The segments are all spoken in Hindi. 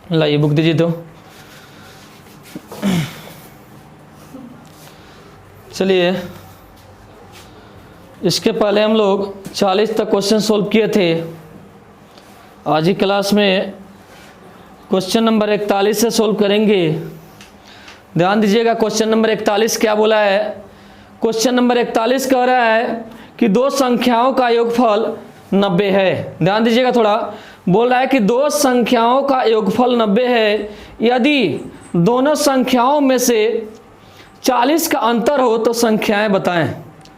लाइए बुक दीजिए। तो चलिए, इसके पहले हम लोग 40 तक क्वेश्चन सोल्व किए थे। आज ही क्लास में क्वेश्चन नंबर 41 से सोल्व करेंगे। ध्यान दीजिएगा, क्वेश्चन नंबर 41 क्या बोला है। क्वेश्चन नंबर 41 कह रहा है कि दो संख्याओं का योगफल 90 है। ध्यान दीजिएगा थोड़ा, बोल रहा है कि दो संख्याओं का योगफल 90 है। यदि दोनों संख्याओं में से 40 का अंतर हो तो संख्याएं बताएं।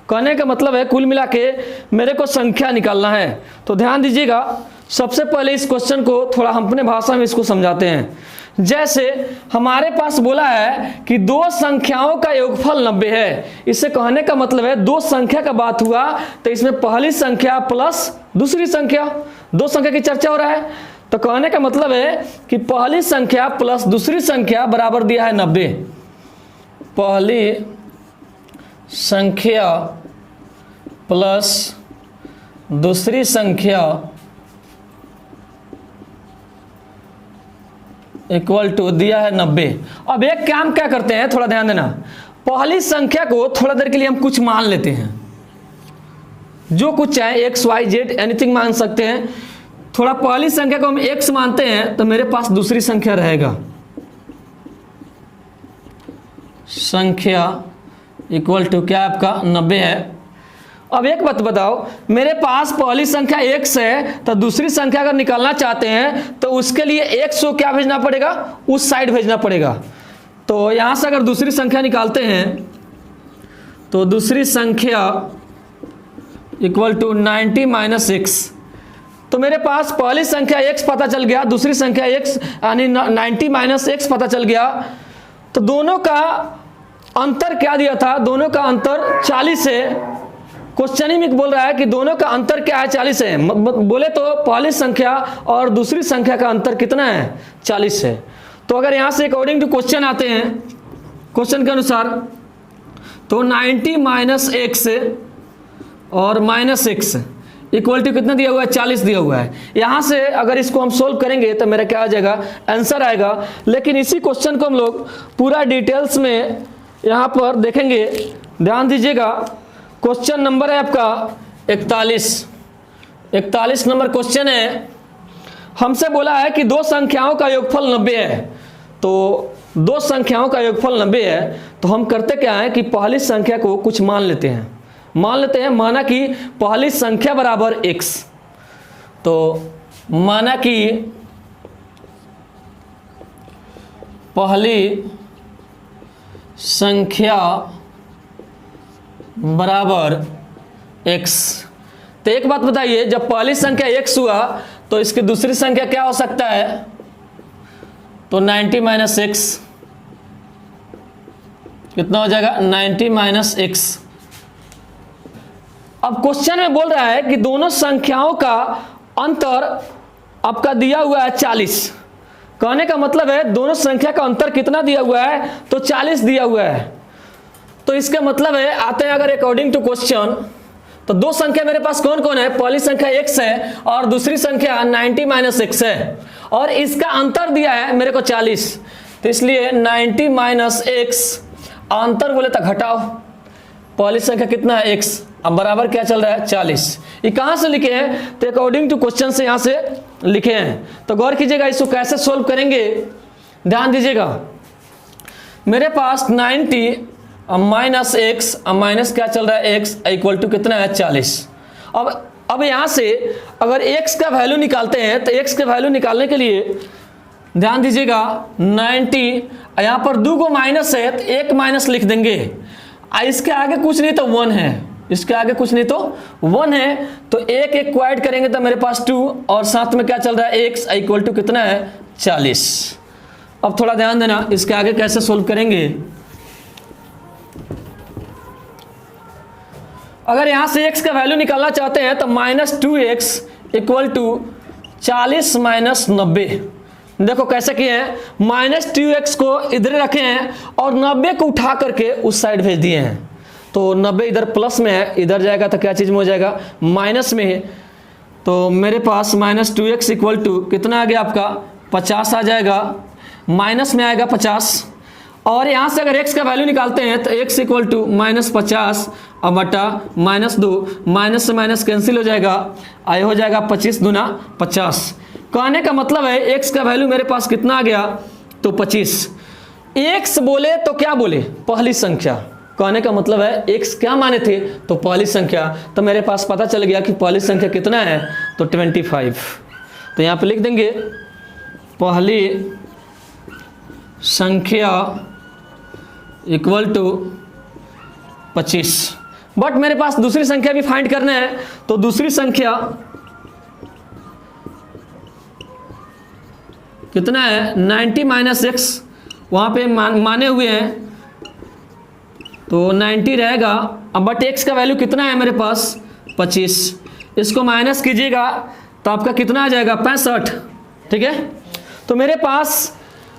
कहने का मतलब है कुल मिला के मेरे को संख्या निकालना है। तो ध्यान दीजिएगा, सबसे पहले इस क्वेश्चन को थोड़ा हम अपने भाषा में इसको समझाते हैं। जैसे हमारे पास बोला है कि दो संख्याओं का योगफल 90 है। इससे कहने का मतलब है दो संख्या का बात हुआ तो इसमें पहली संख्या प्लस दूसरी संख्या, दो संख्या की चर्चा हो रहा है। तो कहने का मतलब है कि पहली संख्या प्लस दूसरी संख्या बराबर दिया है 90। पहली संख्या प्लस दूसरी संख्या इक्वल टू दिया है 90। अब एक काम क्या करते हैं, थोड़ा ध्यान देना। पहली संख्या को थोड़ा देर के लिए हम कुछ मान लेते हैं, जो कुछ चाहे एक्स वाई जेड एनीथिंग मान सकते हैं। थोड़ा पहली संख्या को हम एक्स मानते हैं तो मेरे पास दूसरी संख्या रहेगा संख्या इक्वल टू क्या आपका 90 है। अब एक बात बताओ, मेरे पास पहली संख्या x है तो दूसरी संख्या अगर निकालना चाहते हैं तो उसके लिए x को क्या भेजना पड़ेगा, उस साइड भेजना पड़ेगा। तो यहां से अगर दूसरी संख्या निकालते हैं तो दूसरी संख्या इक्वल टू 90 माइनस एक्स। तो मेरे पास पहली संख्या x पता चल गया, दूसरी संख्या x यानी 90 माइनस एक्स पता चल गया। तो दोनों का अंतर क्या दिया था, दोनों का अंतर 40 है। क्वेश्चन ही में बोल रहा है कि दोनों का अंतर क्या है, 40 है। बोले तो पहली संख्या और दूसरी संख्या का अंतर कितना है, 40 है। तो अगर यहां से अकॉर्डिंग टू क्वेश्चन आते हैं, क्वेश्चन के अनुसार, तो 90 माइनस एक्स और माइनस एक्स इक्वल टू कितना दिया हुआ है, 40 दिया हुआ है। यहां से अगर इसको हम सोल्व करेंगे तो मेरा क्या आ जाएगा, आंसर आएगा। लेकिन इसी क्वेश्चन को हम लोग पूरा डिटेल्स में यहां पर देखेंगे। ध्यान दीजिएगा, क्वेश्चन नंबर है आपका 41 नंबर क्वेश्चन है। हमसे बोला है कि दो संख्याओं का योगफल 90 है। तो दो संख्याओं का योगफल 90 है तो हम करते क्या है कि पहली संख्या को कुछ मान लेते हैं। माना कि पहली संख्या बराबर x। तो माना कि पहली संख्या बराबर x। तो एक बात बताइए, जब पहली संख्या x हुआ तो इसकी दूसरी संख्या क्या हो सकता है, तो 90 माइनस एक्स कितना हो जाएगा, 90 माइनस एक्स। अब क्वेश्चन में बोल रहा है कि दोनों संख्याओं का अंतर आपका दिया हुआ है 40। कहने का मतलब है दोनों संख्या का अंतर कितना दिया हुआ है, तो 40 दिया हुआ है। तो इसका मतलब है, आते हैं अगर अकॉर्डिंग टू क्वेश्चन, तो दो संख्या मेरे पास कौन कौन है, पहली संख्या x है और दूसरी संख्या 90 माइनस एक्स है, और इसका अंतर दिया है मेरे को 40। तो इसलिए 90 माइनस एक्स, अंतर बोले तो घटाओ, पहली संख्या कितना है x, अब बराबर क्या चल रहा है 40। ये कहां से लिखे हैं, तो अकॉर्डिंग टू क्वेश्चन से यहां से लिखे हैं। तो गौर कीजिएगा, इसको कैसे सोल्व करेंगे, ध्यान दीजिएगा। मेरे पास 90 माइनस एक्स, माइनस क्या चल रहा है x इक्वल टू कितना है 40। अब यहां से अगर x का वैल्यू निकालते हैं तो x का वैल्यू निकालने के लिए ध्यान दीजिएगा 90, यहां पर दो को माइनस है तो एक माइनस लिख देंगे। इसके आगे कुछ नहीं तो 1 है, इसके आगे कुछ नहीं तो 1 है। तो एक एक को ऐड करेंगे तो मेरे पास 2 और साथ में क्या चल रहा है x इक्वल टू कितना है 40। अब थोड़ा ध्यान देना, इसके आगे कैसे सोल्व करेंगे। अगर यहां से x का वैल्यू निकालना चाहते हैं तो -2x इक्वल टू 40 माइनस 90। देखो कैसे किए हैं, -2x को इधर रखे हैं और 90 को उठा करके उस साइड भेज दिए हैं। तो 90 इधर प्लस में है, इधर जाएगा तो क्या चीज में हो जाएगा, माइनस में है। तो मेरे पास -2x इक्वल टू कितना आ गया आपका 50 आ जाएगा, माइनस में आएगा 50, और यहाँ से अगर x का वैल्यू निकालते हैं तो x इक्वल टू -50 अब बटा -2, माइनस से माइनस कैंसिल हो जाएगा, आए हो जाएगा 25 दूना 50। कहने का मतलब है x का वैल्यू मेरे पास कितना आ गया, तो 25। x बोले तो क्या बोले, पहली संख्या। कहने का मतलब है x क्या माने थे, तो पहली संख्या। तो मेरे पास पता चल गया कि पहली संख्या कितना है, तो 25। तो यहाँ पे लिख देंगे पहली संख्या इक्वल टू 25। बट मेरे पास दूसरी संख्या भी फाइंड करना है, तो दूसरी संख्या कितना है, 90 माइनस x, वहाँ पे माने हुए हैं तो 90 रहेगा। अब बट x का वैल्यू कितना है मेरे पास, 25। इसको माइनस कीजिएगा तो आपका कितना आ जाएगा, 65। ठीक है, तो मेरे पास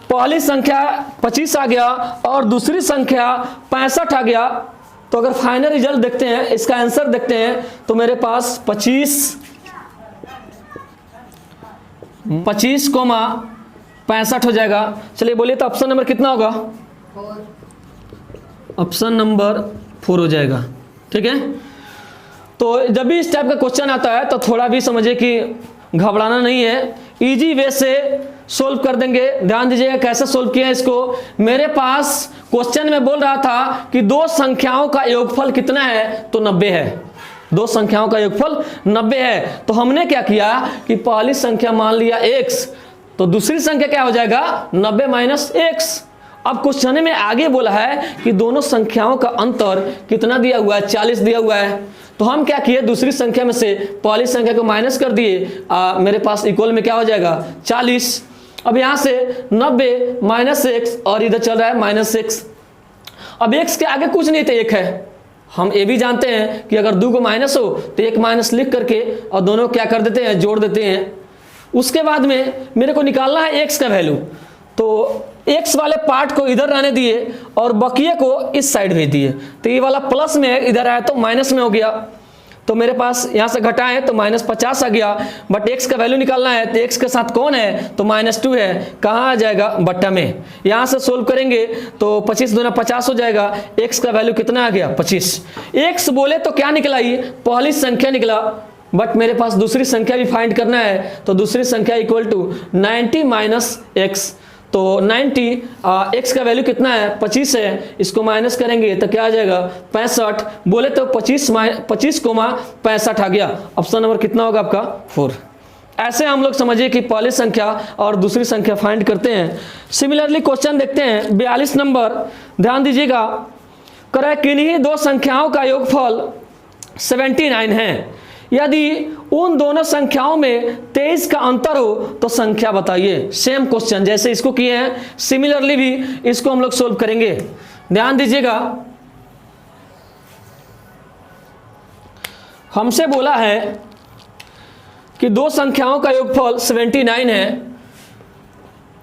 पहली संख्या 25 आ गया और दूसरी संख्या 65 आ गया। तो अगर फाइनल रिजल्ट देखते हैं, इसका आंसर देखते हैं, तो मेरे पास 25,65 हो जाएगा। चलिए बोलिए तो ऑप्शन नंबर कितना होगा, ऑप्शन नंबर 4 हो जाएगा। ठीक है, तो जब भी इस टाइप का क्वेश्चन आता है तो थोड़ा भी समझिए कि घबराना नहीं है, इजी वे से सोल्व कर देंगे। ध्यान दीजिएगा कैसे सोल्व किया इसको। मेरे पास क्वेश्चन में बोल रहा था कि दो संख्याओं का योगफल कितना है, तो 90 है। दो संख्याओं का योगफल 90 है। तो हमने क्या किया कि पहली संख्या मान लिया x, तो दूसरी संख्या क्या हो जाएगा, 90 माइनस x। अब क्वेश्चन में आगे बोला है कि दोनों संख्याओं का अंतर कितना दिया हुआ है, 40 दिया हुआ है। तो हम क्या किए, दूसरी संख्या में से पहली संख्या को माइनस कर दिए, मेरे पास इक्वल में क्या हो जाएगा, 40। अब यहाँ से 90 माइनस x और इधर चल रहा है माइनस x। अब x के आगे कुछ नहीं तो 1 है। हम ये भी जानते हैं कि अगर 2 को माइनस हो तो 1 माइनस लिख करके और दोनों क्या कर देते हैं, जोड़ देते हैं। उसके बाद में मेरे को निकालना है x का वैल्यू, तो x वाले पार्ट को इधर रहने दिए और बकिए को इस साइड भेज दिए। तो ये वाला प्लस में है, इधर आया तो माइनस में हो गया। तो मेरे पास यहाँ से घटाएं तो -50 आ गया। बट x का वैल्यू निकालना है तो x के साथ कौन है, तो -2 है। कहाँ आ जाएगा, बट्टा में। यहाँ से सोल्व करेंगे तो 25 दूना 50 हो जाएगा। x का वैल्यू कितना आ गया, 25। x बोले तो क्या निकला, ये पहली संख्या निकला। बट मेरे पास दूसरी संख्या भी फाइंड करना है, तो दूसरी संख्या इक्वल टू 90 माइनस एक्स। तो 90 x का वैल्यू कितना है, 25 है। इसको माइनस करेंगे तो क्या आ जाएगा, 65। बोले तो 25,65 आ गया। ऑप्शन नंबर कितना होगा आपका, 4। ऐसे हम लोग समझिए कि पहली संख्या और दूसरी संख्या फाइंड करते हैं। सिमिलरली क्वेश्चन देखते हैं 42 नंबर। ध्यान दीजिएगा, करें किन्हीं दो संख्याओं का योगफल 79 है। यदि उन दोनों संख्याओं में 23 का अंतर हो तो संख्या बताइए। सेम क्वेश्चन जैसे इसको किए हैं, सिमिलरली भी इसको हम लोग सोल्व करेंगे। ध्यान दीजिएगा, हमसे बोला है कि दो संख्याओं का योगफल 79 है।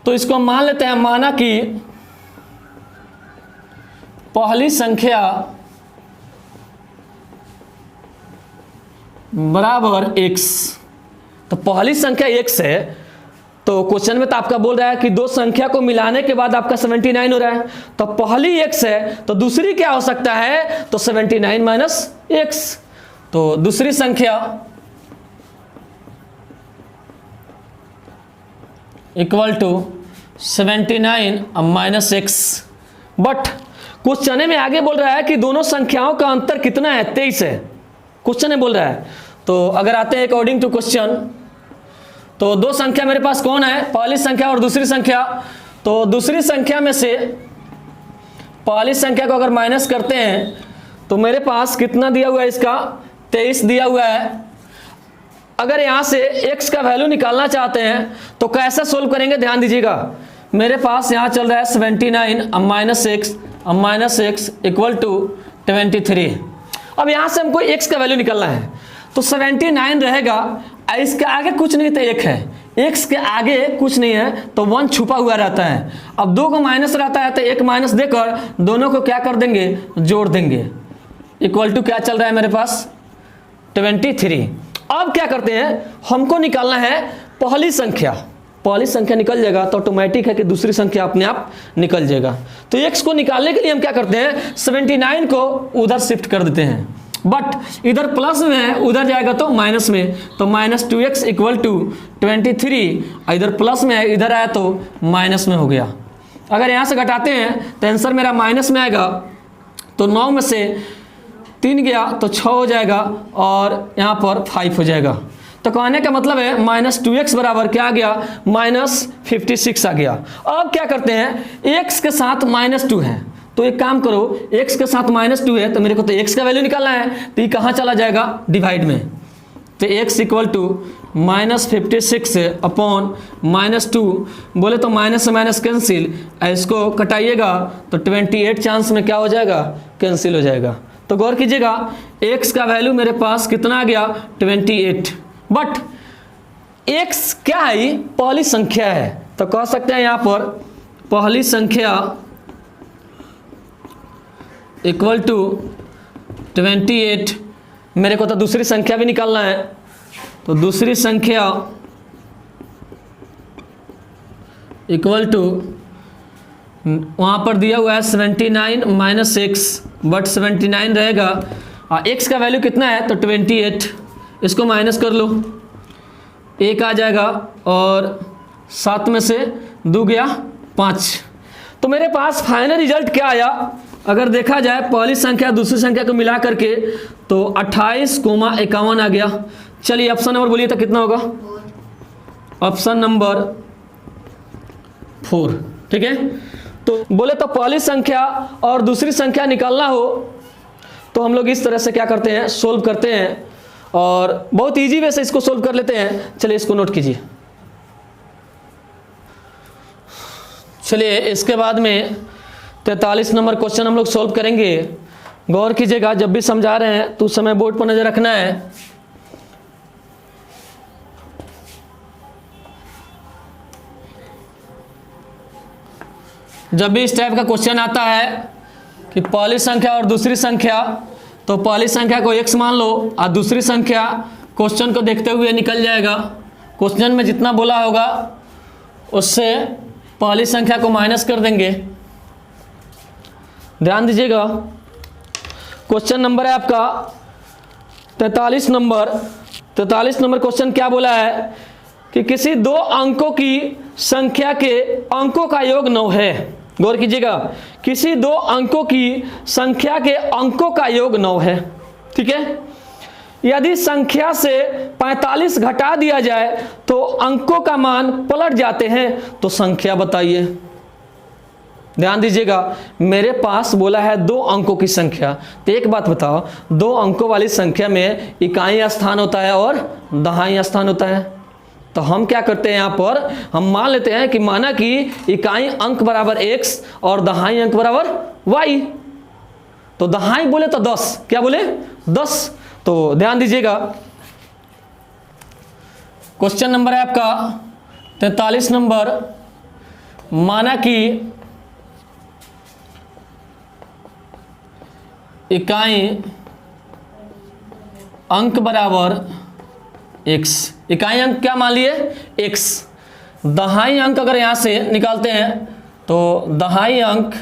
तो इसको हम मान लेते हैं, माना कि पहली संख्या बराबर x। तो पहली संख्या x है। तो क्वेश्चन में तो आपका बोल रहा है कि दो संख्या को मिलाने के बाद आपका 79 हो रहा है। तो पहली x है तो दूसरी क्या हो सकता है, तो 79 माइनस x। तो दूसरी संख्या equal to 79 minus x। But question में आगे बोल रहा है कि दोनों संख्याओं का अंतर कितना है, 23 है। क्वेश्चन में बोल रहा है। तो अगर आते हैं अकॉर्डिंग टू क्वेश्चन, तो दो संख्या मेरे पास कौन है, पहली संख्या और दूसरी संख्या। तो दूसरी संख्या में से पहली संख्या को अगर माइनस करते हैं तो मेरे पास कितना दिया हुआ है, इसका 23 दिया हुआ है। अगर यहाँ से x का वैल्यू निकालना चाहते हैं तो कैसे सोल्व करेंगे, ध्यान दीजिएगा। मेरे पास यहाँ चल रहा है 79 माइनस एक्स इक्वल टू 23। अब यहाँ से हमको x का वैल्यू निकालना है, तो 79 रहेगा। इसके आगे कुछ नहीं तो 1 है, x के आगे कुछ नहीं है तो 1 छुपा हुआ रहता है। अब 2 को माइनस रहता है तो 1 माइनस देकर दोनों को क्या कर देंगे, जोड़ देंगे। इक्वल टू क्या चल रहा है मेरे पास, 23। अब क्या करते हैं, हमको निकालना है पहली संख्या। पहली संख्या निकल जाएगा तो ऑटोमेटिक है कि दूसरी संख्या अपने आप निकल जाएगा। तो x को निकालने के लिए हम क्या करते हैं, 79 को उधर शिफ्ट कर देते हैं, बट इधर प्लस में है उधर जाएगा तो माइनस में, तो -2x इक्वल टू 23, इधर प्लस में है इधर आया तो माइनस में हो गया। अगर यहाँ से घटाते हैं तो आंसर मेरा माइनस में आएगा, तो 9 में से 3 गया तो 6 हो जाएगा और यहाँ पर 5 हो जाएगा। तो कहने का मतलब है -2x बराबर क्या आ गया, -56 आ गया। अब क्या करते हैं, x के साथ -2 है, तो एक काम करो, x के साथ -2 है तो मेरे को तो x का वैल्यू निकालना है, तो ये कहाँ चला जाएगा, डिवाइड में। तो x इक्वल टू -56 अपॉन -2, बोले तो माइनस से माइनस कैंसिल, इसको कटाइएगा तो 28 चांस में क्या हो जाएगा, कैंसिल हो जाएगा। तो गौर कीजिएगा x का वैल्यू मेरे पास कितना आ गया, 28, बट x क्या है, पहली संख्या है, तो कह सकते हैं यहाँ पर पहली संख्या इक्वल टू 28। मेरे को तो दूसरी संख्या भी निकालना है, तो दूसरी संख्या इक्वल टू, वहाँ पर दिया हुआ है 79 - x, बट 79 रहेगा, x का वैल्यू कितना है तो 28, इसको माइनस कर लो, 1 आ जाएगा और 7 में से 2 गया 5। तो मेरे पास फाइनल रिजल्ट क्या आया, अगर देखा जाए पहली संख्या दूसरी संख्या को मिला करके तो 28,51 आ गया। चलिए ऑप्शन नंबर बोलिए तो कितना होगा, ऑप्शन नंबर 4, ठीक है। तो बोले तो पहली संख्या और दूसरी संख्या निकालना हो तो हम लोग इस तरह से क्या करते हैं, सोल्व करते हैं, और बहुत इजी वे से इसको सोल्व कर लेते हैं। चलिए इसको नोट कीजिए। चलिए इसके बाद में 43 नंबर क्वेश्चन हम लोग सोल्व करेंगे। गौर कीजिएगा, जब भी समझा रहे हैं तो उस समय बोर्ड पर नजर रखना है। जब भी इस टाइप का क्वेश्चन आता है कि पहली संख्या और दूसरी संख्या, तो पहली संख्या को x मान लो और दूसरी संख्या क्वेश्चन को देखते हुए निकल जाएगा। क्वेश्चन में जितना बोला होगा उससे पहली संख्या को माइनस कर देंगे। ध्यान दीजिएगा, क्वेश्चन नंबर है आपका 43 नंबर। 43 नंबर क्वेश्चन क्या बोला है कि किसी दो अंकों की संख्या के अंकों का योग 9 है। गौर कीजिएगा, किसी दो अंकों की संख्या के अंकों का योग 9 है, ठीक है। यदि संख्या से 45 घटा दिया जाए तो अंकों का मान पलट जाते हैं, तो संख्या बताइए। ध्यान दीजिएगा, मेरे पास बोला है दो अंकों की संख्या, तो एक बात बताओ, दो अंकों वाली संख्या में इकाई स्थान होता है और दहाई स्थान होता है। तो हम क्या करते हैं, यहाँ पर हम मान लेते हैं कि माना कि इकाई अंक बराबर x और दहाई अंक बराबर y। तो दहाई बोले तो 10, क्या बोले 10। तो ध्यान दीजिएगा, क्वेश्चन नंबर है आपका 43 नंबर। माना कि इकाई अंक बराबर x, इकाई अंक क्या मान लिए x, दहाई अंक अगर यहां से निकालते हैं तो दहाई अंक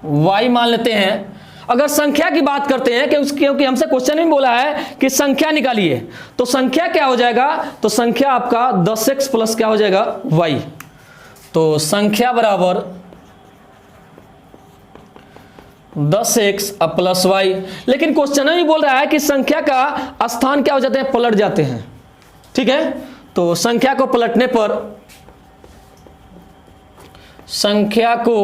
y मान लेते हैं। अगर संख्या की बात करते हैं क्योंकि हमसे क्वेश्चन में बोला है कि संख्या निकालिए, तो संख्या क्या हो जाएगा, तो संख्या आपका 10x प्लस क्या हो जाएगा y। तो संख्या बराबर 10x प्लस y। लेकिन क्वेश्चन में बोल रहा है कि संख्या का स्थान क्या हो जाते हैं, पलट जाते हैं, ठीक है। तो संख्या को पलटने पर, संख्या को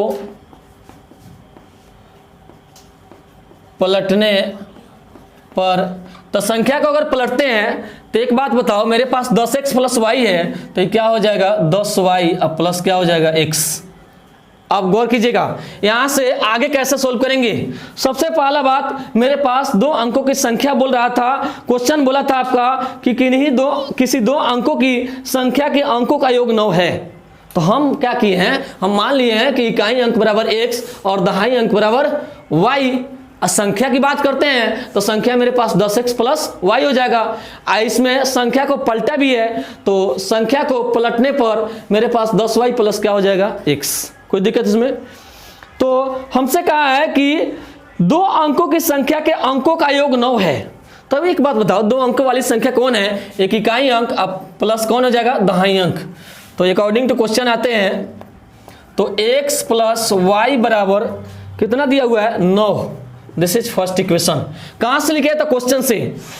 पलटने पर, तो संख्या को अगर पलटते हैं तो एक बात बताओ, मेरे पास 10x प्लस y है, तो ये क्या हो जाएगा 10y प्लस क्या हो जाएगा x। अब गौर कीजिएगा, यहां से आगे कैसे सोल्व करेंगे। सबसे पहला बात, मेरे पास दो अंकों की संख्या बोल रहा था, क्वेश्चन बोला था आपका कि किसी दो अंकों की संख्या के अंकों का योग 9 है। तो हम क्या किए हैं, हम मान लिए हैं कि इकाई अंक बराबर x और दहाई अंक बराबर y। संख्या की बात करते हैं तो संख्या मेरे पास 10x प्लस वाई हो जाएगा। इसमें संख्या को पलटा भी है तो संख्या को पलटने पर मेरे पास 10y प्लस क्या हो जाएगा x। कोई दिक्कत इसमें? तो हमसे कहा है कि 2 अंकों की संख्या के अंकों का योग 9 है। तब एक बात बताओ, 2 अंकों वाली संख्या कौन है? एक इकाई अंक अब प्लस कौन हो जाएगा? दहाई अंक। तो अकॉर्डिंग टू क्वेश्चन आते हैं तो x प्लस वाई बराबर कितना दिया हुआ है? 9। This is first equation. कहां से लिखे? तो क्वेश्चन से,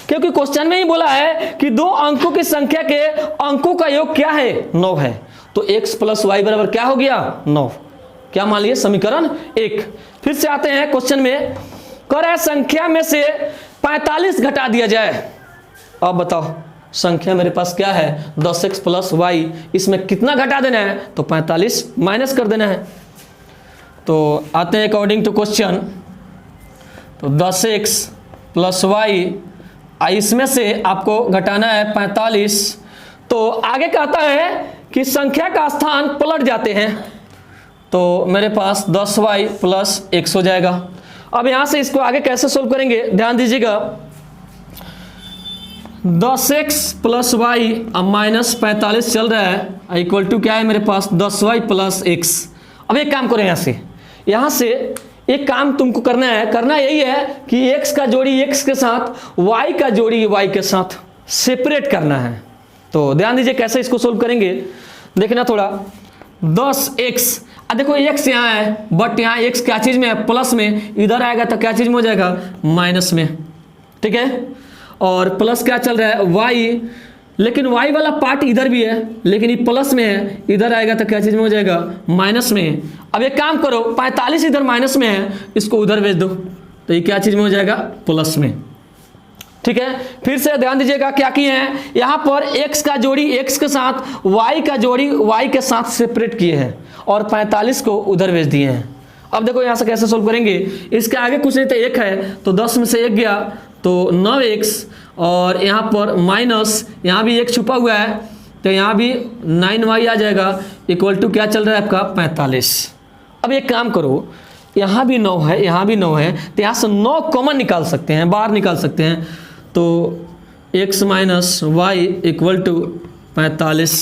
क्योंकि क्वेश्चन में ही बोला है कि 2 अंकों की संख्या के अंकों का योग क्या है? 9 है। तो x प्लस वाई बराबर क्या हो गया? 9। क्या मान लिए? समीकरण 1। फिर से आते हैं क्वेश्चन में, कह रहा है संख्या में से 45 घटा दिया जाए। अब बताओ संख्या मेरे पास क्या है? 10x प्लस वाई, इसमें कितना घटा देना है? तो 45 माइनस कर देना है। तो आते हैं अकॉर्डिंग टू क्वेश्चन, तो 10x प्लस वाई, इसमें से आपको घटाना है 45। तो आगे कहता है कि संख्या का स्थान पलट जाते हैं तो मेरे पास 10y प्लस x हो जाएगा। अब यहां से इसको आगे कैसे सोल्व करेंगे ध्यान दीजिएगा। 10x प्लस वाई अब माइनस 45 चल रहा है इक्वल टू क्या है मेरे पास? 10y plus x। अब एक काम करें, यहां से एक काम तुमको करना यही है कि x का जोड़ी x के साथ, y का जोड़ी y के साथ सेपरेट करना है। तो ध्यान दीजिए कैसे इसको सोल्व करेंगे, देखना थोड़ा। 10x, देखो x यहाँ है बट यहाँ x क्या चीज में है? प्लस में। इधर आएगा तो क्या चीज में हो जाएगा? माइनस में। ठीक है, और प्लस क्या चल रहा है? y, लेकिन y वाला पार्ट इधर भी है लेकिन ये प्लस में है, इधर आएगा तो क्या चीज में हो जाएगा? माइनस में। अब एक काम करो, 45 इधर माइनस में है, इसको उधर भेज दो तो ये क्या चीज में हो जाएगा? प्लस में। ठीक है, फिर से ध्यान दीजिएगा क्या किए हैं, यहां पर x का जोड़ी x के साथ, y का जोड़ी y के साथ सेपरेट किए हैं और 45 को उधर भेज दिए हैं। अब देखो यहां से कैसे सोल्व करेंगे, इसके आगे कुछ नहीं तो 1 है तो 10 में से 1 गया तो 9x, और यहाँ पर माइनस, यहाँ भी 1 छुपा हुआ है तो यहाँ भी 9y आ जाएगा इक्वल टू क्या चल रहा है आपका? 45। अब एक काम करो, यहाँ भी 9 है, यहाँ भी 9 है तो यहाँ से 9 कॉमन निकाल सकते हैं, बाहर निकाल सकते हैं। तो x minus Y equal to 45।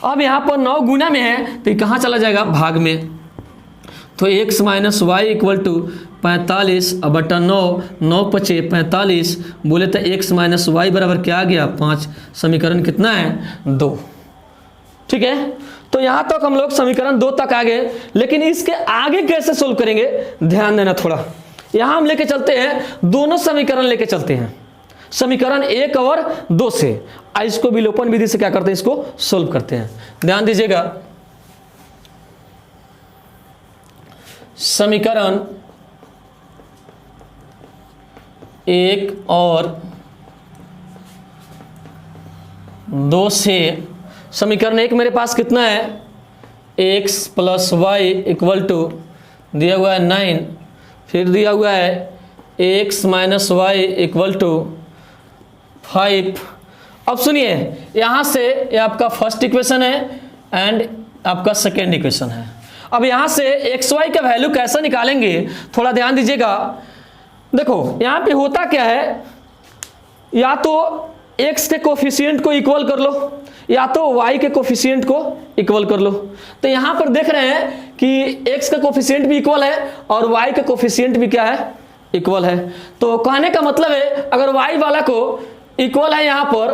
अब यहाँ पर 9 गुना में है तो ये कहाँ चला जाएगा? भाग में। तो x minus Y equal to 45 अब बटा 9 पचे 45, बोले तो x माइनस वाई बराबर क्या आ गया? 5। समीकरण कितना है? 2। ठीक है, तो यहाँ तक हम लोग समीकरण 2 तक आ गए, लेकिन इसके आगे कैसे सोल्व करेंगे ध्यान देना थोड़ा। यहाँ हम लेके चलते हैं, दोनों समीकरण लेके चलते हैं, समीकरण 1 और 2 से। इसको विलोपन विधि से क्या करते हैं? इसको सोल्व करते हैं। ध्यान दीजिएगा, समीकरण 1 और 2 से, समीकरण 1 मेरे पास कितना है? x plus Y equal to दिया हुआ है 9, फिर दिया हुआ है x minus Y equal to 5। अब सुनिए, यहाँ से ये आपका फर्स्ट इक्वेशन है एंड आपका सेकेंड इक्वेशन है। अब यहाँ से एक्स वाई का वैल्यू कैसे निकालेंगे थोड़ा ध्यान दीजिएगा। देखो यहाँ पे होता क्या है, या तो x के कोफिशिएंट को इक्वल कर लो या तो y के कोफिशिएंट को इक्वल कर लो। तो यहाँ पर देख रहे हैं कि x का कोफिशिएंट भी इक्वल है और y का कोफिशिएंट भी क्या है? इक्वल है। तो कहने का मतलब है अगर y वाला को इक्वल है यहाँ पर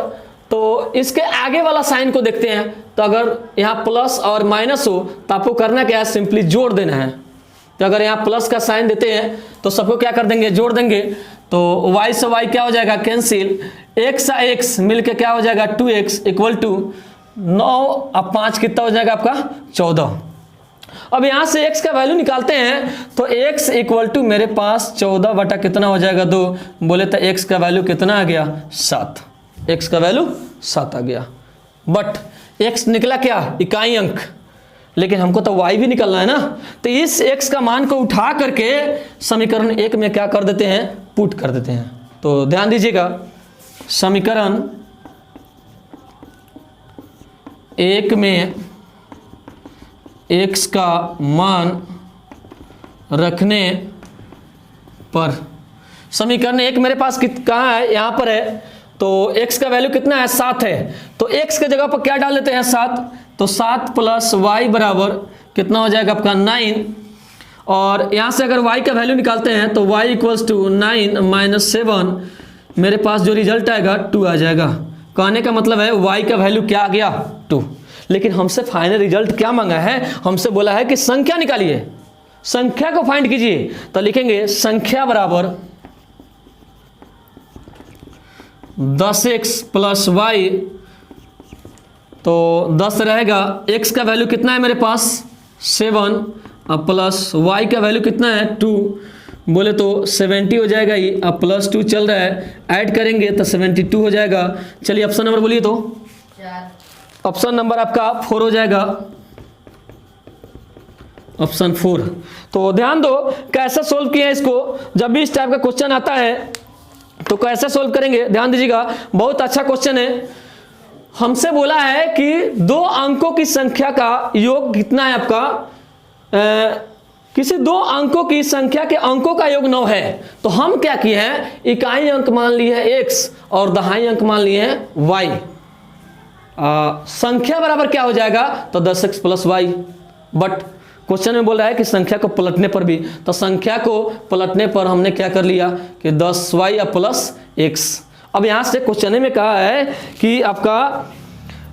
तो इसके आगे वाला साइन को देखते हैं, तो अगर यहाँ प्लस और माइनस हो तो आपको करना क्या है? सिंपली जोड़ देना है। तो अगर यहाँ प्लस का साइन देते हैं तो सबको क्या कर देंगे? जोड़ देंगे। तो y से y क्या हो जाएगा? कैंसिल। x से x मिलके क्या हो जाएगा? 2x इक्वल टू 9 अब 5 कितना हो जाएगा आपका? 14। अब यहाँ से x का वैल्यू निकालते हैं तो x इक्वल टू मेरे पास 14 बटा कितना हो जाएगा? 2। बोले तो x का वैल्यू कितना आ गया? 7। x का वैल्यू 7 आ गया। बट x निकला क्या? इकाई अंक, लेकिन हमको तो y भी निकलना है ना। तो इस x का मान को उठा करके समीकरण 1 में क्या कर देते हैं? पुट कर देते हैं। तो ध्यान दीजिएगा, समीकरण 1 में x का मान रखने पर समीकरण 1 मेरे पास कहाँ है, यहाँ पर है। तो x का वैल्यू कितना है, 7 है। तो x के जगह पर क्या डाल देते हैं, 7। तो 7 प्लस y बराबर कितना हो जाएगा आपका 9। और यहाँ से अगर y का वैल्यू निकालते हैं तो y इक्वल्स टू 9 माइनस 7, मेरे पास जो रिजल्ट आएगा 2 आ जाएगा। कहने का मतलब है y का वैल्यू क्या आ गया, 2। लेकिन हमसे फाइनल रिजल्ट क्या मांगा है, हमसे बोला है कि संख्या निकालिए, संख्या को फाइंड कीजिए। तो लिखेंगे संख्या बराबर 10x प्लस वाई। तो 10 रहेगा, x का वैल्यू कितना है मेरे पास 7, अब प्लस y का वैल्यू कितना है 2, बोले तो 70 हो जाएगा ये। अब प्लस 2 चल रहा है, ऐड करेंगे तो 72 हो जाएगा। चलिए ऑप्शन नंबर बोलिए, तो ऑप्शन नंबर आपका 4 हो जाएगा, ऑप्शन 4। तो ध्यान दो कैसे सोल्व किया है इसको। जब भी इस टाइप का क्वेश्चन आता है तो कैसे सोल्व करेंगे, ध्यान दीजिएगा, बहुत अच्छा क्वेश्चन है। हमसे बोला है कि 2 अंकों की संख्या का योग कितना है आपका, किसी 2 अंकों की संख्या के अंकों का योग 9 है। तो हम क्या किए हैं, इकाई अंक मान लिए हैं x और दहाई अंक मान लिए हैं y। संख्या बराबर क्या हो जाएगा, तो 10x plus Y. But question में बोल रहा है कि संख्या को पलटने पर भी, तो संख्या को पलटने पर हमने क्या कर लिया कि 10y प्लस x। अब यहाँ से क्वेश्चन में कहा है कि आपका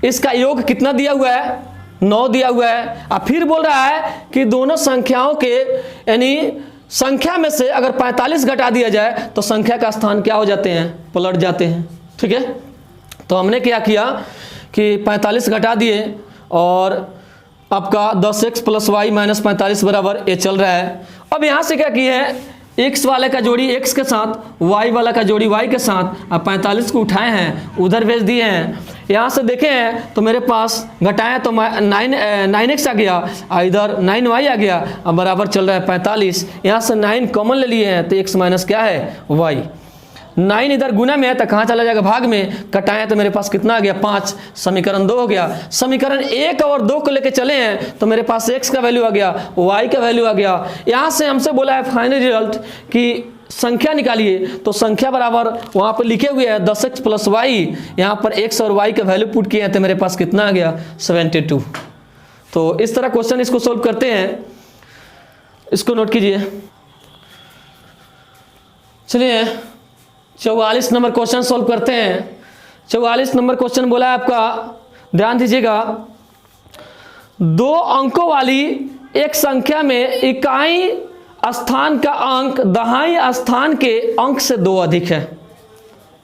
इसका योग कितना दिया हुआ है, 9 दिया हुआ है। अब फिर बोल रहा है कि दोनों संख्याओं के यानी संख्या में से अगर 45 घटा दिया जाए तो संख्या का स्थान क्या हो जाते हैं, पलट जाते हैं। ठीक है, तो हमने क्या किया कि 45 घटा दिए और आपका 10x प्लस वाई माइनस 45 बराबर ये चल रहा है। अब यहाँ से क्या किया है, x वाले का जोड़ी x के साथ, y वाला का जोड़ी y के साथ, अब 45 को उठाए हैं उधर भेज दिए हैं। यहाँ से देखे हैं तो मेरे पास घटाएं तो 9x आ गया, इधर 9y आ गया, अब बराबर चल रहा है 45। यहाँ से 9 कॉमन ले लिए हैं तो x माइनस क्या है y। 9 इधर गुना में है तो कहाँ चला जाएगा, भाग में। कटाएं तो मेरे पास कितना आ गया 5, समीकरण 2 हो गया। समीकरण 1 और 2 को लेके चले हैं तो मेरे पास x का वैल्यू आ गया, y का वैल्यू आ गया। यहाँ से हमसे बोला है फाइनल रिजल्ट कि संख्या निकालिए। तो संख्या बराबर वहाँ पर लिखे हुए हैं 10x प्लस वाई, यहाँ पर x और y का वैल्यू पुट किए हैं तो मेरे पास कितना आ गया 72। तो इस तरह क्वेश्चन इसको सोल्व करते हैं, इसको नोट कीजिए। चलिए 44 नंबर क्वेश्चन सोल्व करते हैं। 44 नंबर क्वेश्चन बोला है आपका, ध्यान दीजिएगा, 2 अंकों वाली एक संख्या में इकाई स्थान का अंक दहाई स्थान के अंक से 2 अधिक है।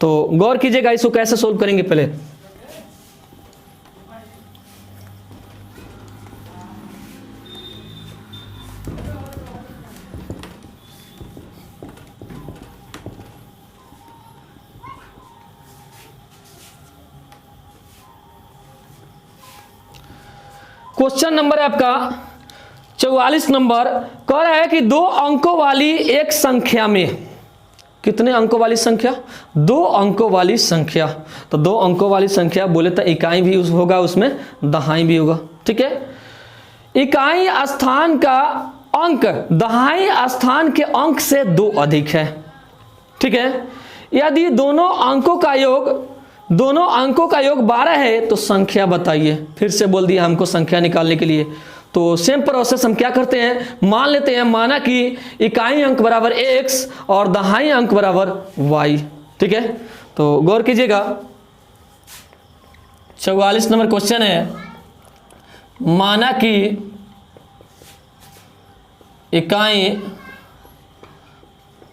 तो गौर कीजिएगा इसको कैसे सोल्व करेंगे। पहले क्वेश्चन नंबर है आपका 44 नंबर, कह रहा है कि 2 अंकों वाली एक संख्या में, कितने अंकों वाली संख्या, 2 अंकों वाली संख्या। तो 2 अंकों वाली संख्या बोले तो इकाई भी होगा, उसमें दहाई भी होगा। ठीक है, इकाई स्थान का अंक दहाई स्थान के अंक से 2 अधिक है। ठीक है, यदि दोनों अंकों का योग 12 है तो संख्या बताइए। फिर से बोल दिया हमको संख्या निकालने के लिए। तो सेम प्रोसेस हम क्या करते हैं, मान लेते हैं, माना कि इकाई अंक बराबर x और दहाई अंक बराबर y। ठीक है, तो गौर कीजिएगा 44 नंबर क्वेश्चन है, माना कि इकाई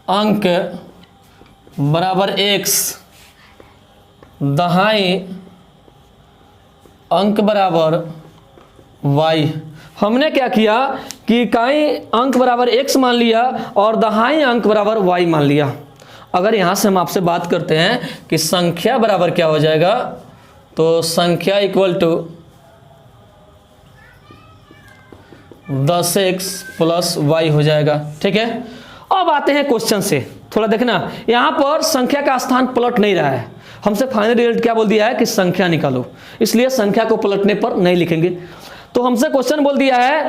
अंक बराबर x, दहाई अंक बराबर y। हमने क्या किया कि इकाई अंक बराबर x मान लिया और दहाई अंक बराबर y मान लिया। अगर यहाँ से हम आपसे बात करते हैं कि संख्या बराबर क्या हो जाएगा, तो संख्या equal to 10x plus y हो जाएगा। ठीक है, अब आते हैं क्वेश्चन से। थोड़ा देखना, यहाँ पर संख्या का स्थान पलट नहीं रहा है। हमसे फाइनल रिजल्ट क्या बोल दिया है कि संख्या निकालो, इसलिए संख्या को पलटने पर नहीं लिखेंगे। तो हमसे क्वेश्चन बोल दिया है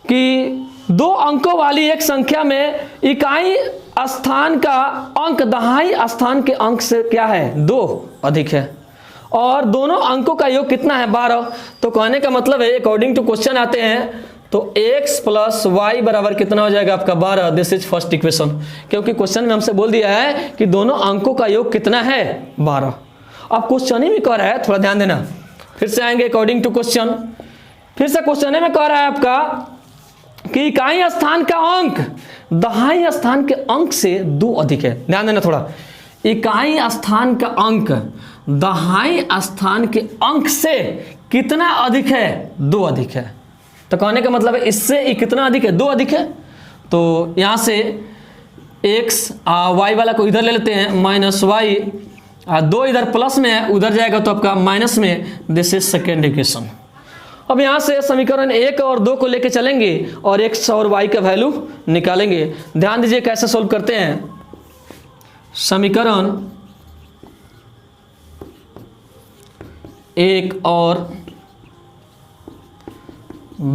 कि दो अंकों वाली एक संख्या में इकाई स्थान का अंक दहाई स्थान के अंक से क्या है, 2 अधिक है, और दोनों अंकों का योग कितना है, 12। तो कहने का मतलब है अकॉर्डिंग टू क्वेश्चन आते हैं तो x प्लस वाई बराबर कितना हो जाएगा आपका 12। दिस इज फर्स्ट इक्वेशन, क्योंकि क्वेश्चन में हमसे बोल दिया है कि दोनों अंकों का योग कितना है, 12। अब क्वेश्चन ही में कह रहा है, थोड़ा ध्यान देना, फिर से आएंगे अकॉर्डिंग टू क्वेश्चन। फिर से क्वेश्चन में कह रहा है आपका कि इकाई स्थान का अंक दहाई स्थान के अंक से 2 अधिक है। ध्यान देना थोड़ा, इकाई स्थान का अंक दहाई स्थान के अंक से कितना अधिक है, 2 अधिक है। तो कहने का मतलब है इससे कितना अधिक है, 2 अधिक है। तो यहां से x y वाला को इधर ले लेते हैं माइनस वाई, 2 इधर प्लस में है, उधर जाएगा तो आपका माइनस में। This is second equation. अब यहां से समीकरण 1 और 2 को लेके चलेंगे और x और y का वैल्यू निकालेंगे। ध्यान दीजिए कैसे सोल्व करते हैं। समीकरण 1 और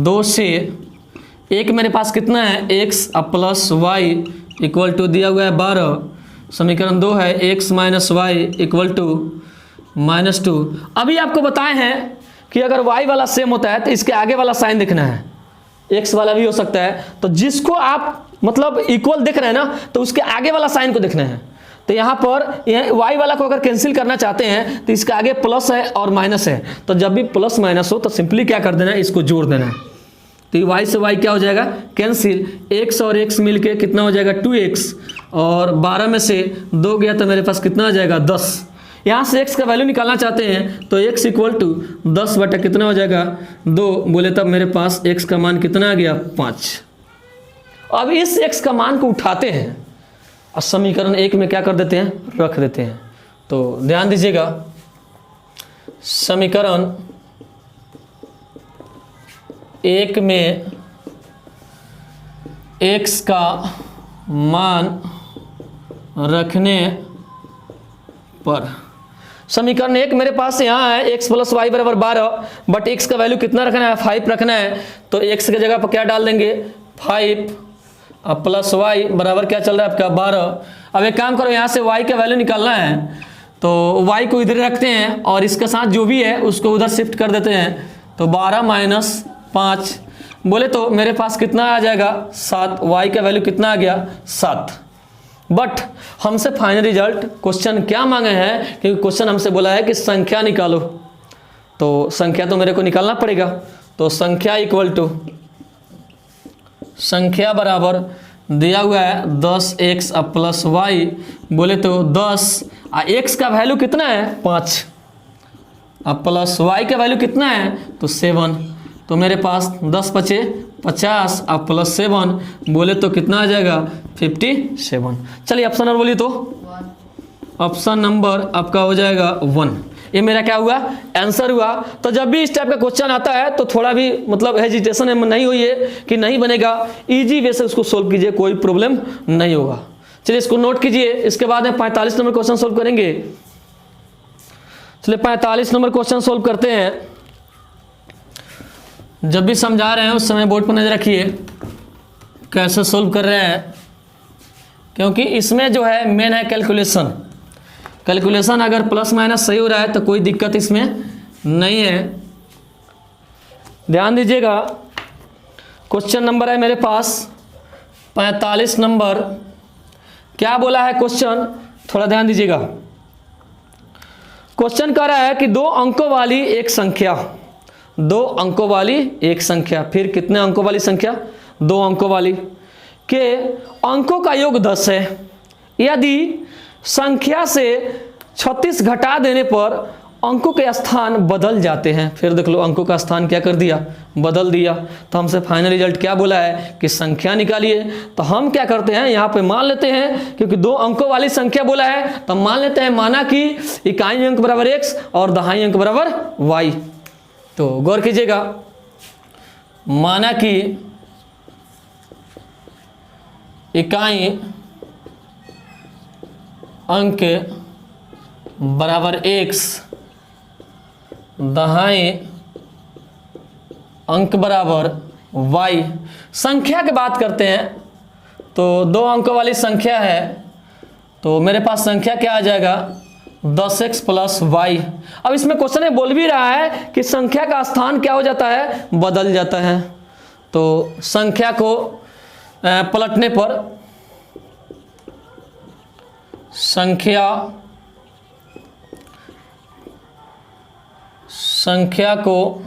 2 से, एक मेरे पास कितना है, x plus Y equal to दिया हुआ है 12। समीकरण 2 है x minus Y equal to -2। अभी आपको बताए हैं कि अगर y वाला सेम होता है तो इसके आगे वाला साइन देखना है, x वाला भी हो सकता है। तो जिसको आप मतलब इक्वल देख रहे हैं ना, तो उसके आगे वाला साइन को देखना है। तो यहाँ पर y वाला को अगर कैंसिल करना चाहते हैं तो इसके आगे प्लस है और माइनस है। तो जब भी प्लस माइनस हो तो सिंपली क्या कर देना है, इसको जोड़ देना है। तो y से y क्या हो जाएगा, कैंसिल। x और x मिलके कितना हो जाएगा, 2x, और 12 में से 2 गया तो मेरे पास कितना आ जाएगा, 10। यहाँ से x का वैल्यू निकालना चाहते हैं तो x इक्वल टू 10 बटा कितना हो जाएगा, 2 बोले, तब मेरे पास x का मान कितना आ गया, 5। अब इस x का मान को उठाते हैं और समीकरण 1 में क्या कर देते हैं, रख देते हैं। तो ध्यान दीजिएगा, समीकरण 1 में x का मान रखने पर, समीकरण 1 मेरे पास यहाँ है x प्लस वाई बराबर 12, बट x का वैल्यू कितना रखना है, 5 रखना है। तो x की जगह पर क्या डाल देंगे, 5 प्लस वाई बराबर क्या चल रहा है आपका, 12। अब एक काम करो, यहाँ से y का वैल्यू निकालना है तो y को इधर रखते हैं और इसके साथ जो भी है उसको उधर शिफ्ट कर देते हैं। तो 12 माइनस 5 बोले तो मेरे पास कितना आ जाएगा, 7। y का वैल्यू कितना आ गया, 7। बट हमसे फाइनल रिजल्ट क्वेश्चन क्या मांगे हैं, क्योंकि क्वेश्चन हमसे बोला है कि संख्या निकालो, तो संख्या तो मेरे को निकालना पड़ेगा। तो संख्या इक्वल टू, संख्या बराबर दिया हुआ है 10x प्लस वाई, बोले तो 10, x का वैल्यू कितना है, 5, प्लस y का वैल्यू कितना है, तो 7। तो मेरे पास 10 बचे 50 प्लस 7 बोले तो कितना आ जाएगा, 57। चलिए ऑप्शन नंबर बोलिए, तो ऑप्शन नंबर आपका हो जाएगा 1। ये मेरा क्या हुआ, आंसर हुआ। तो जब भी इस टाइप का क्वेश्चन आता है तो थोड़ा भी मतलब हेजिटेशन नहीं हुई है कि नहीं बनेगा, इजी वे से उसको सोल्व कीजिए, कोई प्रॉब्लम नहीं होगा। चलिए इसको नोट कीजिए। इसके बाद में 45 नंबर क्वेश्चन सोल्व करेंगे। चलिए 45 नंबर क्वेश्चन सोल्व करते हैं। जब भी समझा रहे हैं उस समय बोर्ड पर नजर रखिए कैसे सोल्व कर रहे हैं, क्योंकि इसमें जो है मेन है कैलकुलेशन। कैलकुलेशन अगर प्लस माइनस सही हो रहा है तो कोई दिक्कत इसमें नहीं है। ध्यान दीजिएगा, क्वेश्चन नंबर है मेरे पास 45 नंबर। क्या बोला है क्वेश्चन, थोड़ा ध्यान दीजिएगा। क्वेश्चन कह रहा है कि 2 अंकों वाली एक संख्या, 2 अंकों वाली एक संख्या, फिर कितने अंकों वाली संख्या, 2 अंकों वाली, के अंकों का योग 10 है। यदि संख्या से 36 घटा देने पर अंकों के स्थान बदल जाते हैं। फिर देख लो, अंकों का स्थान क्या कर दिया, बदल दिया। तो हमसे फाइनल रिजल्ट क्या बोला है कि संख्या निकालिए। तो हम क्या करते हैं, यहाँ पे मान लेते हैं, क्योंकि 2 अंकों वाली संख्या बोला है तो मान लेते हैं, माना कि इकाई अंक बराबर x और दहाई अंक बराबर y। तो गौर कीजिएगा, माना कि इकाई अंक बराबर x, दहाई अंक बराबर y। संख्या की बात करते हैं तो 2 अंकों वाली संख्या है, तो मेरे पास संख्या क्या आ जाएगा 10x प्लस y। अब इसमें क्वेश्चन में बोल भी रहा है कि संख्या का स्थान क्या हो जाता है, बदल जाता है। तो संख्या को पलटने पर संख्या को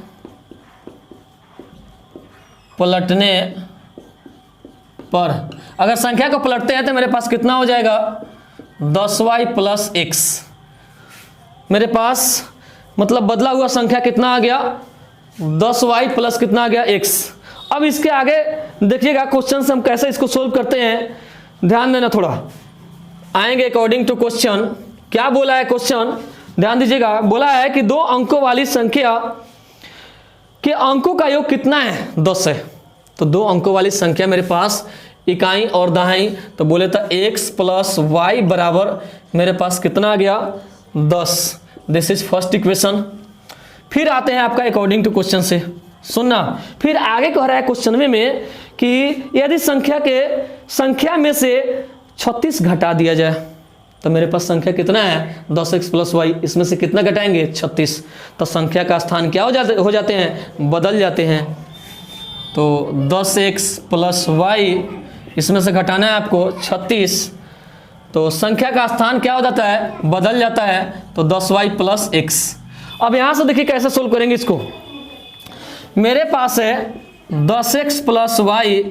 पलटने पर, अगर संख्या को पलटते हैं तो मेरे पास कितना हो जाएगा 10y प्लस x। मेरे पास मतलब बदला हुआ संख्या कितना आ गया 10y प्लस कितना आ गया x। अब इसके आगे देखिएगा क्वेश्चन से हम कैसे इसको सोल्व करते हैं, ध्यान देना थोड़ा। आएंगे अकॉर्डिंग टू क्वेश्चन। क्या बोला है क्वेश्चन, ध्यान दीजिएगा। बोला है कि 2 अंकों वाली संख्या के अंकों का योग कितना है 10 है। तो 2 अंकों वाली संख्या मेरे पास इकाई और दहाई, तो बोले तो x प्लस वाई बराबर मेरे पास कितना आ गया 10। This is first equation. फिर आते हैं आपका अकॉर्डिंग टू क्वेश्चन से, सुनना। फिर आगे कह रहा है क्वेश्चन में कि यदि संख्या में से 36 घटा दिया जाए, तो मेरे पास संख्या कितना है 10x प्लस वाई, इसमें से कितना घटाएंगे 36, तो संख्या का स्थान क्या हो जाते हैं, बदल जाते हैं। तो 10x प्लस वाई, इसमें से घटाना है आपको 36, तो संख्या का स्थान क्या हो जाता है, बदल जाता है। तो 10y प्लस x। अब यहां से देखिए कैसे सोल्व करेंगे इसको। मेरे पास है 10x plus Y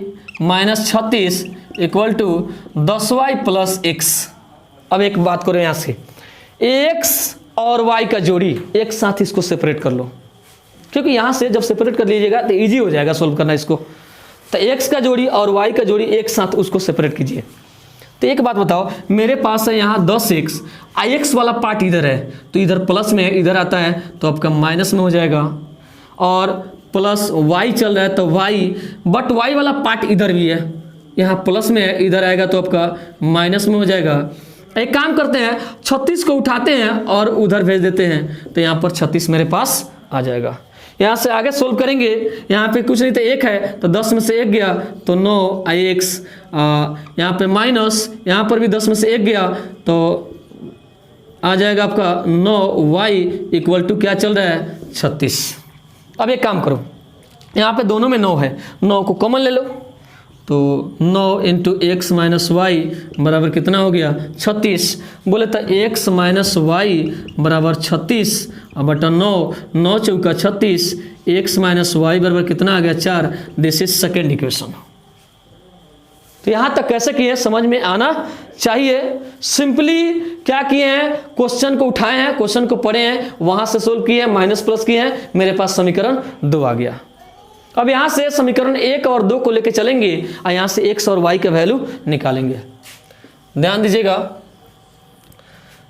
minus 36 equal to 10y plus x। अब एक बात करो, यहां से x और y का जोड़ी एक साथ इसको सेपरेट कर लो, क्योंकि यहां से जब सेपरेट कर लीजिएगा तो इजी हो जाएगा सोल्व करना इसको। तो x का जोड़ी और y का जोड़ी एक साथ उसको सेपरेट कीजिए। तो एक बात बताओ, मेरे पास है यहाँ 10x, ix वाला पार्ट इधर है, तो इधर प्लस में इधर आता है तो आपका माइनस में हो जाएगा, और प्लस y चल रहा है तो y, बट y वाला पार्ट इधर भी है, यहाँ प्लस में है, इधर आएगा तो आपका माइनस में हो जाएगा। एक काम करते हैं, 36 को उठाते हैं और उधर भेज देते हैं, तो यहाँ पर 36 मेरे पास आ जाएगा। यहाँ से आगे सोल्व करेंगे, यहाँ पे कुछ नहीं तो 1 है, तो 10 में से 1 गया तो 9ix, यहाँ पे माइनस, यहाँ पर भी 10 में से 1 गया तो आ जाएगा आपका 9y इक्वल टू क्या चल रहा है 36। अब एक काम करो, यहाँ पे दोनों में 9 है, 9 को कॉमन ले लो, तो 9 इंटू एक्स माइनस वाई बराबर कितना हो गया 36। बोले तो x माइनस वाई बराबर 36 और बटा 9, 9 चौका 36, x माइनस वाई बराबर कितना आ गया 4। This is second equation. तो यहाँ तक कैसे किए समझ में आना चाहिए। सिंपली क्या किए हैं, क्वेश्चन को उठाए हैं, क्वेश्चन को पढ़े हैं, वहां से सोल्व किए हैं, माइनस प्लस किए हैं, मेरे पास समीकरण 2 आ गया। अब यहां से समीकरण 1 और 2 को लेके चलेंगे और यहां से x और y का वैल्यू निकालेंगे। ध्यान दीजिएगा,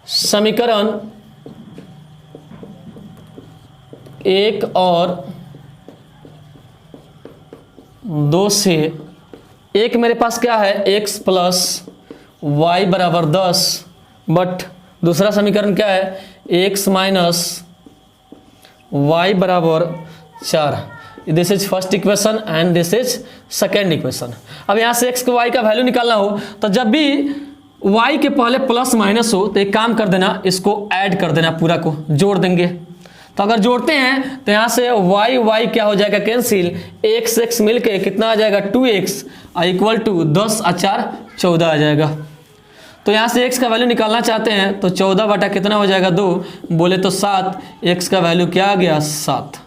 समीकरण 1 और 2 से एक मेरे पास क्या है x प्लस वाई बराबर 10, बट दूसरा समीकरण क्या है x माइनस वाई बराबर 4। This is first equation and this is second equation. अब यहाँ से x को y का वैल्यू निकालना हो तो जब भी y के पहले प्लस माइनस हो तो एक काम कर देना, इसको ऐड कर देना, पूरा को जोड़ देंगे। तो अगर जोड़ते हैं तो यहाँ से y क्या हो जाएगा कैंसिल, x मिलके कितना आ जाएगा 2x इक्वल टू 10 और 4 14 आ जाएगा। तो यहाँ से x का वैल्यू निकालना चाहते हैं तो 14 बटा कितना हो जाएगा 2, बोले तो 7, x का वैल्यू क्या आ गया 7।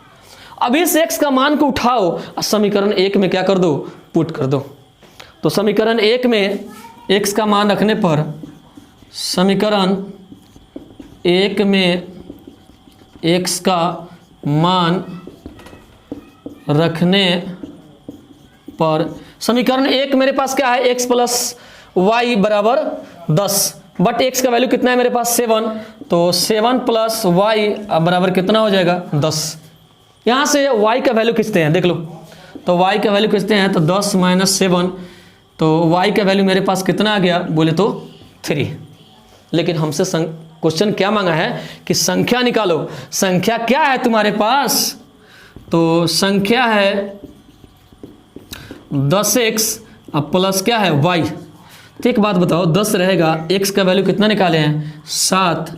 अब इस x का मान को उठाओ और समीकरण 1 में क्या कर दो, पुट कर दो। तो समीकरण 1 में x का मान रखने पर, समीकरण 1 में x का मान रखने पर, समीकरण 1 मेरे पास क्या है x प्लस वाई बराबर 10, बट x का वैल्यू कितना है मेरे पास 7, तो 7 प्लस वाई बराबर कितना हो जाएगा 10। यहाँ से y का वैल्यू खींचते हैं, देख लो, तो y का वैल्यू खींचते हैं तो 10 माइनस 7, तो y का वैल्यू मेरे पास कितना आ गया, बोले तो 3। लेकिन हमसे क्वेश्चन क्या मांगा है कि संख्या निकालो। संख्या क्या है तुम्हारे पास, तो संख्या है 10x प्लस क्या है y। तो एक बात बताओ, 10 रहेगा, x का वैल्यू कितना निकाले हैं 7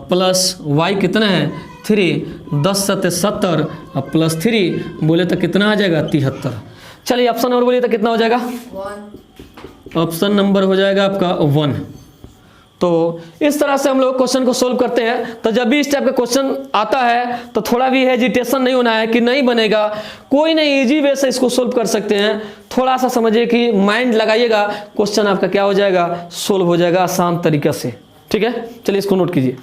प्लस y कितना है 3, 10 7 70 प्लस 3 बोले तो कितना आ जाएगा 73। चलिए ऑप्शन नंबर बोलिए तो कितना हो जाएगा 1। ऑप्शन नंबर हो जाएगा आपका 1। तो इस तरह से हम लोग क्वेश्चन को सोल्व करते हैं। तो जब भी इस टाइप का क्वेश्चन आता है तो थोड़ा भी हेजिटेशन नहीं होना है कि नहीं बनेगा, कोई नहीं, इजी वे से इसको सोल्व कर सकते हैं। थोड़ा सा समझिए कि माइंड लगाइएगा, क्वेश्चन आपका क्या हो जाएगा सोल्व हो जाएगा आसान तरीके से। ठीक है, चलिए इसको नोट कीजिए।